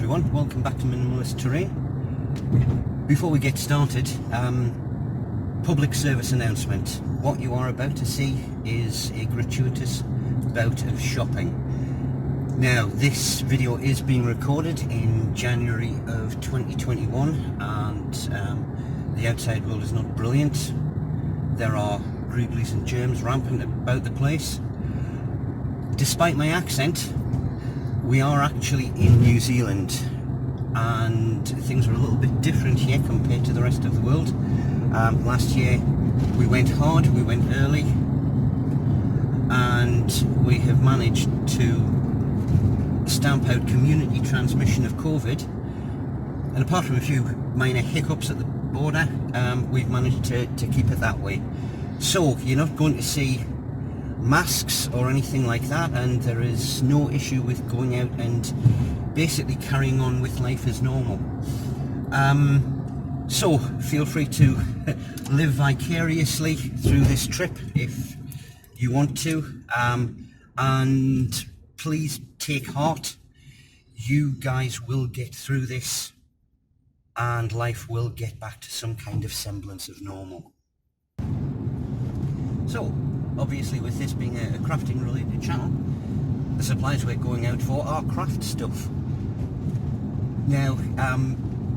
everyone, welcome back to Minimalist Terrain. Before we get started, public service announcement. What you are about to see is a gratuitous bout of shopping. Now, this video is being recorded in January of 2021 and the outside world is not brilliant. There are greeblies and germs rampant about the place. Despite my accent, we are actually in New Zealand and things are a little bit different here compared to the rest of the world. Last year we went hard, we went early, and we have managed to stamp out community transmission of COVID. And apart from a few minor hiccups at the border, we've managed to keep it that way. So you're not going to see masks or anything like that, and there is no issue with going out and basically carrying on with life as normal. So feel free to live vicariously through this trip if you want to, and please take heart. You guys will get through this and life will get back to some kind of semblance of normal. So obviously, with this being a crafting related channel, the supplies we're going out for are craft stuff. Now,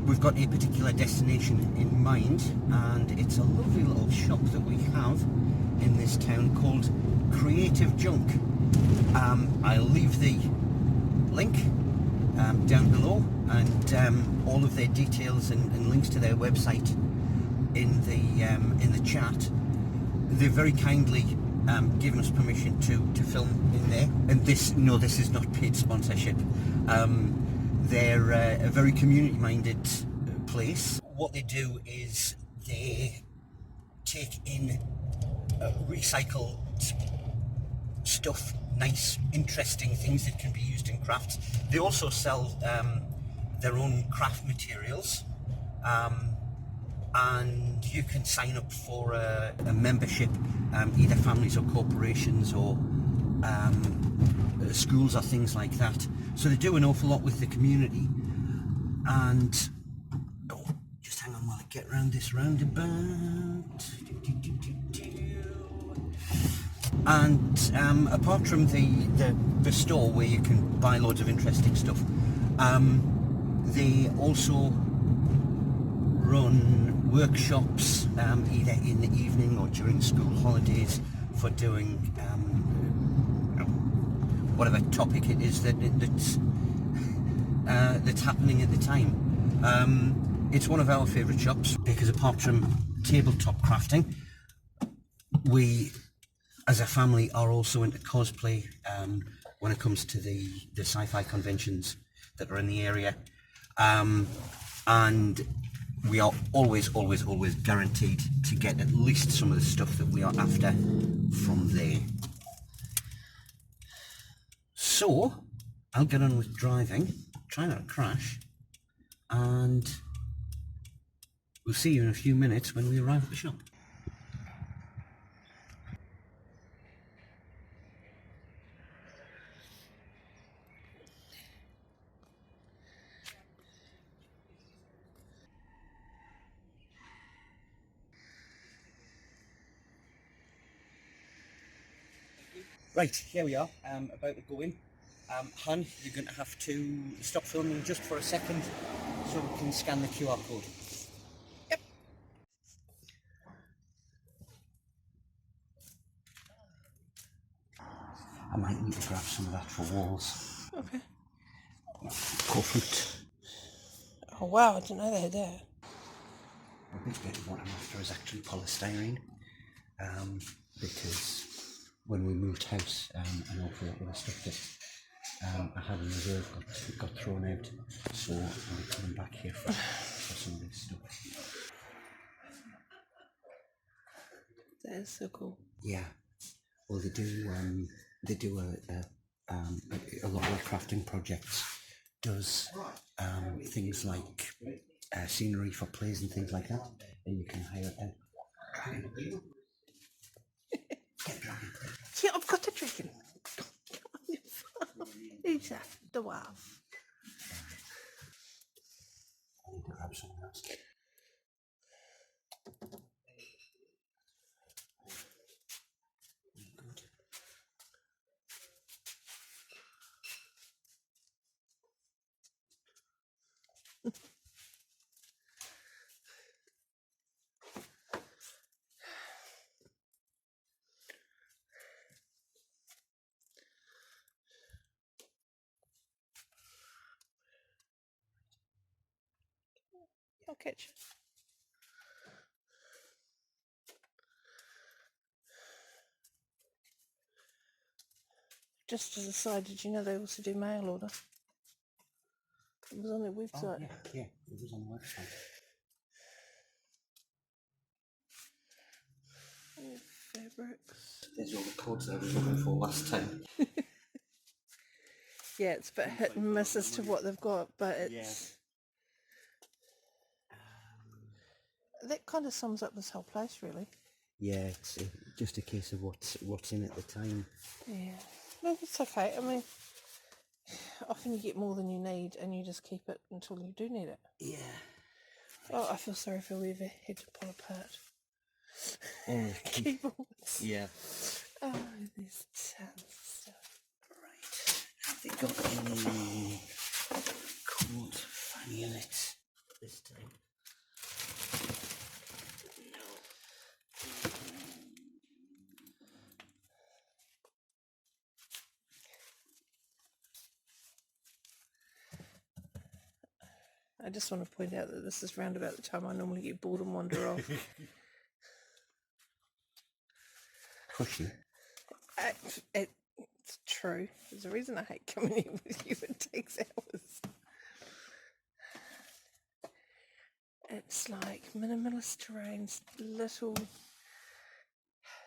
we've got a particular destination in mind, and it's a lovely little shop that we have in this town called Creative Junk. I'll leave the link down below, and all of their details and links to their website in the chat. They've very kindly given us permission to film in there, and this is not paid sponsorship. They're a very community-minded place. What they do is they take in recycled stuff, nice, interesting things that can be used in crafts. They also sell their own craft materials. And you can sign up for a membership, either families or corporations or schools or things like that. So they do an awful lot with the community. And just hang on while I get around this roundabout. And apart from the store where you can buy loads of interesting stuff, they also run workshops either in the evening or during school holidays for doing whatever topic it is that's happening at the time. It's one of our favourite shops because apart from tabletop crafting, we as a family are also into cosplay when it comes to the sci-fi conventions that are in the area, and we are always guaranteed to get at least some of the stuff that we are after from there. So I'll get on with driving, try not to crash, and we'll see you in a few minutes when we arrive at the shop. Right, here we are, about to go in. Han, you're going to have to stop filming just for a second so we can scan the QR code. Yep. I might need to grab some of that for walls. Okay. Core fruit. Oh wow, I didn't know they had that. A big bit of what I'm after is actually polystyrene, because when we moved house, an awful lot of the stuff that I had in reserve got thrown out, so I'm coming back here for some of this stuff. That is so cool. Yeah, well they do a lot of crafting projects does things like scenery for plays and things like that, and you can hire it out. Yeah, I've got a dragon. Who's that? The wife. grab something else. Good. I'll catch you. Just as a side, did you know they also do mail order? It was on their website. Yeah, it was on the website. Oh, fabrics. There's all the codes that I was looking for last time. Yeah, it's a bit hit and miss as to what they've got, but it's... That kind of sums up this whole place, really. Yeah, it's just a case of what's in at the time. Yeah. No, it's okay. I mean, often you get more than you need and you just keep it until you do need it. Yeah. Oh, I feel sorry if we ever had to pull apart Oh, keyboards. yeah. Oh, there's tons of stuff. Right. Have they got any cool funny in it this time? I just want to point out that this is round about the time I normally get bored and wander off. Pushy. It's true. There's a reason I hate coming in with you. It takes hours. It's like minimalist terrain's little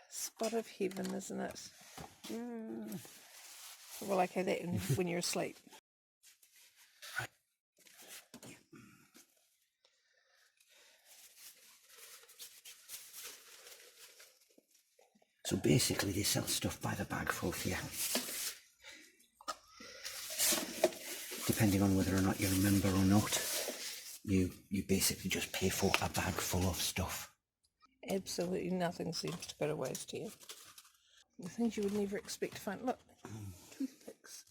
spot of heaven, isn't it? Well, okay, that when you're asleep. So basically they sell stuff by the bagful here. Depending on whether or not you're a member or not, you basically just pay for a bag full of stuff. Absolutely nothing seems to go to waste here. The things you would never expect to find. Look, toothpicks.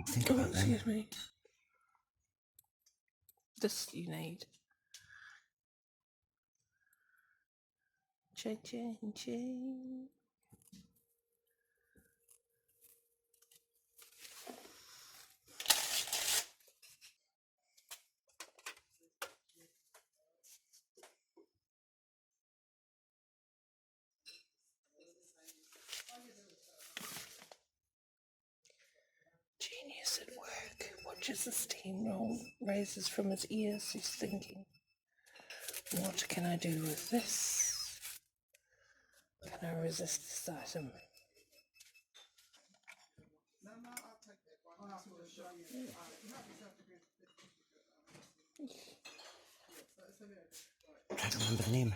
Think about them. Excuse me. This you need. Cha-cha-cha. Genius at work. Watches the steam roll, raises from his ears. He's thinking, what can I do with this? Can I resist this item? I'm trying to remember the name.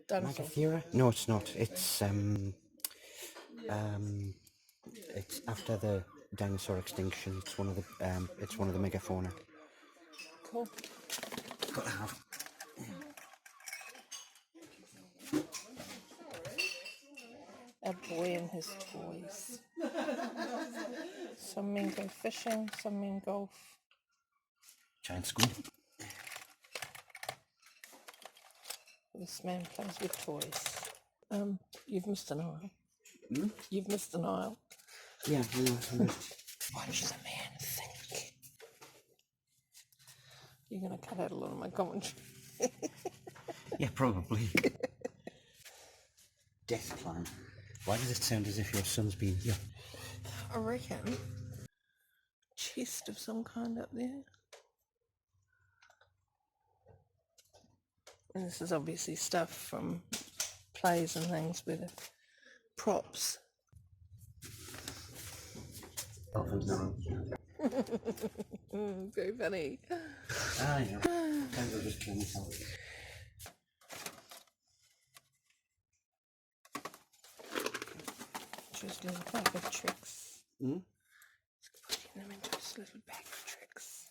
Dinosaur. Magathera? No, it's not. It's after the dinosaur extinction. It's one of the megafauna. Cool. Got to have. A boy and his toys. Some men go fishing, some men golf. Giant squid. This man plays with toys. You've missed an aisle. Hmm? You've missed an aisle. Yeah, I know. Watch the man think. You're going to cut out a lot of my commentary. Yeah, probably. Death plan. Why does it sound as if your son's been here? I reckon. Chest of some kind up there. And this is obviously stuff from plays and things with the props. Very funny. I know. Can't go just kill myself. just little bag of tricks. Mm? He's putting them into his little bag of tricks.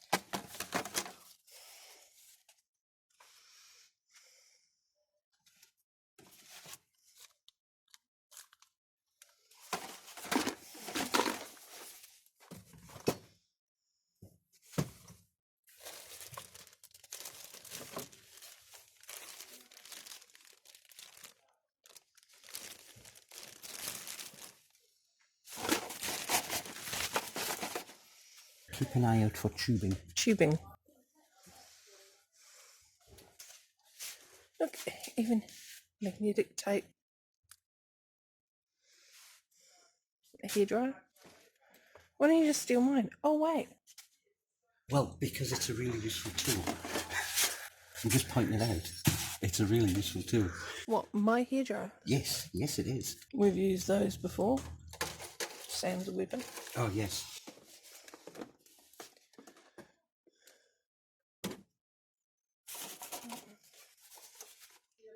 Keep an eye out for tubing. Tubing. Look, even magnetic tape. A hairdryer. Why don't you just steal mine? Oh, wait. Well, because it's a really useful tool. I'm just pointing it out. It's a really useful tool. What, my hairdryer? Yes, yes it is. We've used those before. Sam's a weapon. Oh, yes.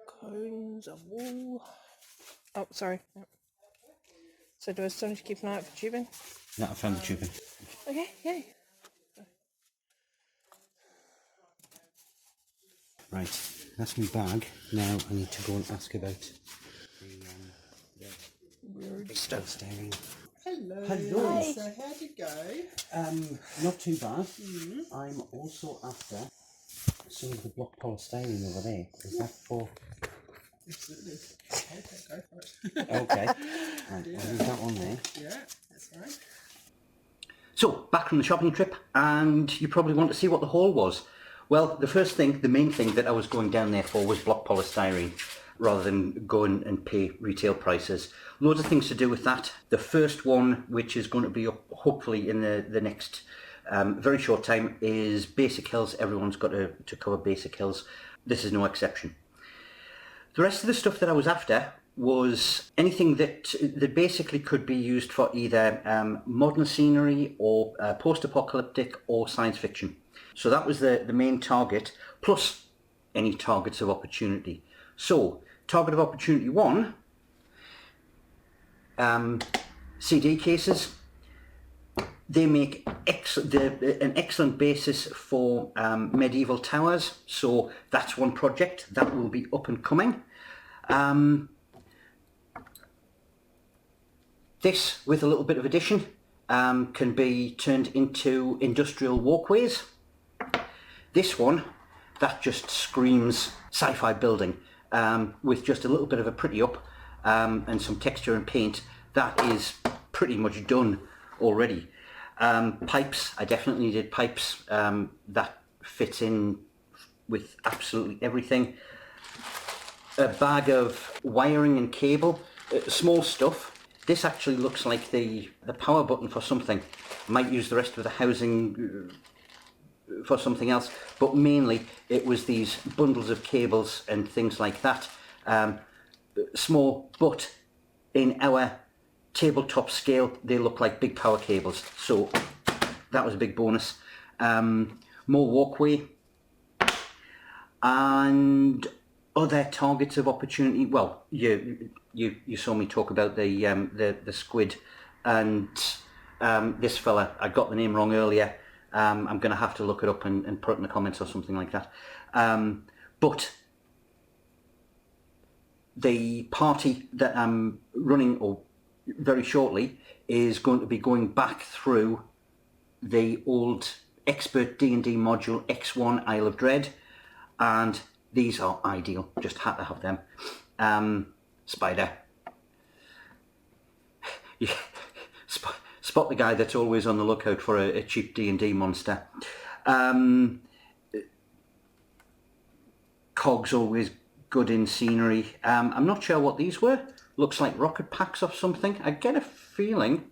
Cones of wool. Oh, sorry. No. So do I still need to keep an eye out for tubing? No, I found the tubing. Okay, yay. Right, that's my bag. Now I need to go and ask about the Weird stuff. staring. Hello. Hello. Hi. So how'd it go? Not too bad. I'm also after some of the block polystyrene over there. Is that for... Absolutely. Okay, go for it. Okay. Right, I'll leave that one there. Yeah, that's right. So, back from the shopping trip, and you probably want to see what the haul was. Well, the main thing that I was going down there for was block polystyrene, rather than go and pay retail prices. Loads of things to do with that. The first one, which is going to be up hopefully in the next very short time, is Basic Hills. Everyone's got to cover Basic Hills. This is no exception. The rest of the stuff that I was after was anything that basically could be used for either modern scenery or post-apocalyptic or science fiction. So that was the main target, plus any targets of opportunity. So, target of opportunity 1, CD cases. They make an excellent basis for medieval towers, so that's one project that will be up and coming. This, with a little bit of addition, can be turned into industrial walkways. This one, that just screams sci-fi building, with just a little bit of a pretty up and some texture and paint. That is pretty much done already. Pipes, I definitely needed pipes. That fits in with absolutely everything. A bag of wiring and cable, small stuff. This actually looks like the power button for something. Might use the rest of the housing for something else, but mainly it was these bundles of cables and things like that. Small, but in our tabletop scale, they look like big power cables. So that was a big bonus. More walkway and other targets of opportunity. Well, you saw me talk about the squid and this fella. I got the name wrong earlier. I'm going to have to look it up and put it in the comments or something like that. But the party that I'm running very shortly is going to be going back through the old Expert D&D module X1 Isle of Dread, and these are ideal. Just had to have them. Spider. Yeah. Spot the guy that's always on the lookout for a cheap D&D monster. Cogs always good in scenery. I'm not sure what these were. Looks like rocket packs or something. I get a feeling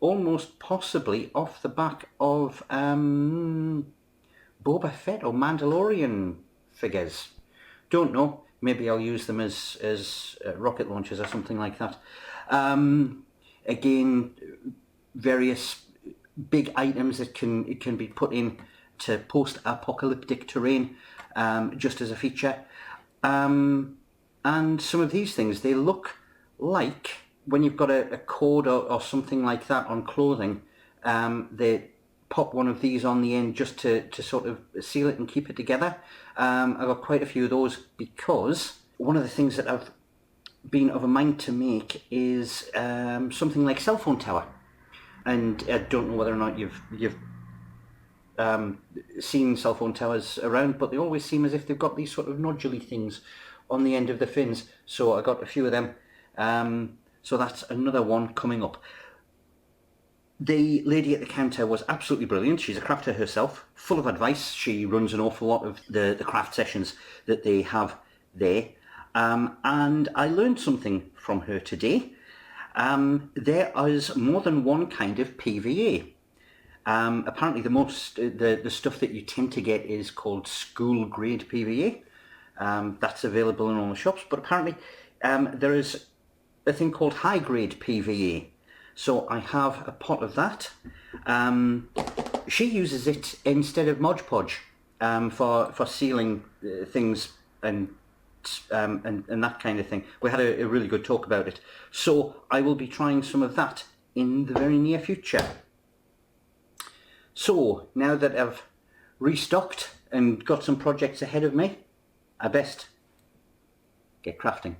almost possibly off the back of Boba Fett or Mandalorian figures. Don't know. Maybe I'll use them as rocket launchers or something like that. Again, various big items that can be put in to post-apocalyptic terrain, just as a feature. And some of these things, they look like when you've got a code or something like that on clothing, they pop one of these on the end just to sort of seal it and keep it together. I've got quite a few of those because one of the things that I've been of a mind to make is something like cell phone tower. And I don't know whether or not you've seen cell phone towers around, but they always seem as if they've got these sort of noduly things on the end of the fins. So I got a few of them. So that's another one coming up. The lady at the counter was absolutely brilliant. She's a crafter herself, full of advice. She runs an awful lot of the craft sessions that they have there. And I learned something from her today. There is more than one kind of PVA. Apparently the stuff that you tend to get is called school grade PVA. That's available in all the shops, but apparently there is a thing called high grade PVA. So I have a pot of that. She uses it instead of Mod Podge for sealing things and that kind of thing. We had a really good talk about it. So I will be trying some of that in the very near future. So now that I've restocked and got some projects ahead of me, I best get crafting.